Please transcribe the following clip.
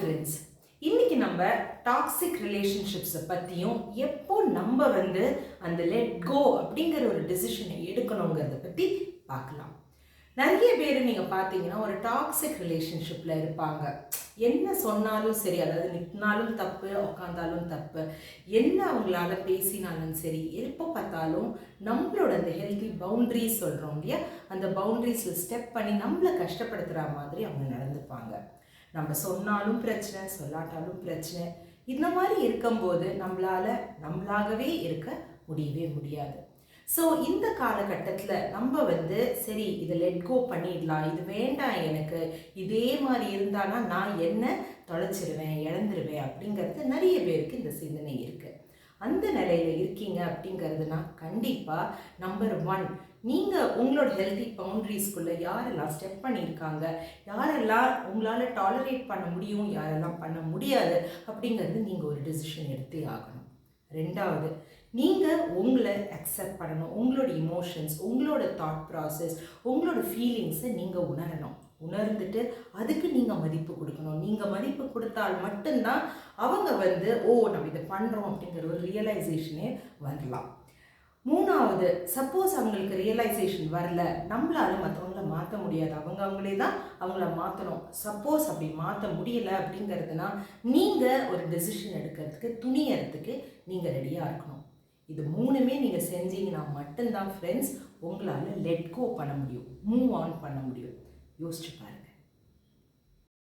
Friends, இன்னைக்கு நம்ம toxic ரிலேஷன்ஷிப்ஸை பற்றியும் எப்போ நம்ம அந்த லெட் கோ அப்படிங்கிற ஒரு டெசிஷனை எடுக்கணுங்கிறத பற்றி பார்க்கலாம். நிறைய பேர் நீங்கள் பார்த்தீங்கன்னா ஒரு டாக்ஸிக் ரிலேஷன்ஷிப்பில் இருப்பாங்க. என்ன சொன்னாலும் சரி, அதாவது நிற்கினாலும் தப்பு, உட்காந்தாலும் தப்பு, என்ன அவங்களால பேசினாலும் சரி, எப்போ பார்த்தாலும் நம்மளோட அந்த ஹெல்தி பவுண்ட்ரிஸ் சொல்கிறோம் இல்லையா, அந்த பவுண்ட்ரிஸில் ஸ்டெப் பண்ணி நம்மளை கஷ்டப்படுத்துகிற மாதிரி அவங்க நடந்துப்பாங்க. நம்ம சொன்னாலும் பிரச்சனை, சொல்லாட்டாலும் பிரச்சனை. இந்த மாதிரி இருக்கும்போது நம்மளாகவே இருக்க முடியவே முடியாது. ஸோ இந்த காலகட்டத்தில் நம்ம சரி இதை லெட் கோ பண்ணிடலாம், இது வேண்டாம் எனக்கு, இதே மாதிரி இருந்தானா நான் என்ன தொலைச்சிருவேன், இழந்துருவேன் அப்படிங்கிறது நிறைய பேருக்கு இந்த சிந்தனை இருக்குது. அந்த நிலையில் இருக்கீங்க அப்படிங்கிறதுனா கண்டிப்பாக நம்பர் 1, நீங்கள் உங்களோட ஹெல்தி பவுண்ட்ரிஸ்குள்ளே யாரெல்லாம் ஸ்டெப் பண்ணியிருக்காங்க, யாரெல்லாம் உங்களால் டாலரேட் பண்ண முடியும், யாரெல்லாம் பண்ண முடியாது அப்படிங்கிறது நீங்கள் ஒரு டிசிஷன் எடுத்தே ஆகணும். 2வது, நீங்கள் உங்களை அக்செப்ட் பண்ணணும். உங்களோட இமோஷன்ஸ், உங்களோட தாட் ப்ராசஸ், உங்களோட ஃபீலிங்ஸை நீங்கள் உணரணும். உணர்ந்துட்டு அதுக்கு நீங்கள் மதிப்பு கொடுக்கணும். நீங்கள் மதிப்பு கொடுத்தால் மட்டும்தான் அவங்க நம்ம இதை பண்ணுறோம் அப்படிங்கிற ஒரு ரியலைசேஷனே வரலாம். 3வது, சப்போஸ் அவங்களுக்கு ரியலைசேஷன் வரல, நம்மளால மற்றவங்கள மாற்ற முடியாது, அவங்களே தான் அவங்கள மாற்றணும். சப்போஸ் அப்படி மாற்ற முடியலை அப்படிங்கிறதுனா நீங்கள் ஒரு டெசிஷன் எடுக்கிறதுக்கு, துணியறதுக்கு நீங்கள் ரெடியாக இருக்கணும். இது 3மே நீங்கள் செஞ்சீங்கன்னா மட்டும்தான் ஃப்ரெண்ட்ஸ் உங்களால் லெட் கோ பண்ண முடியும், மூவ் ஆன் பண்ண முடியும். யோசிச்சு பாருங்க.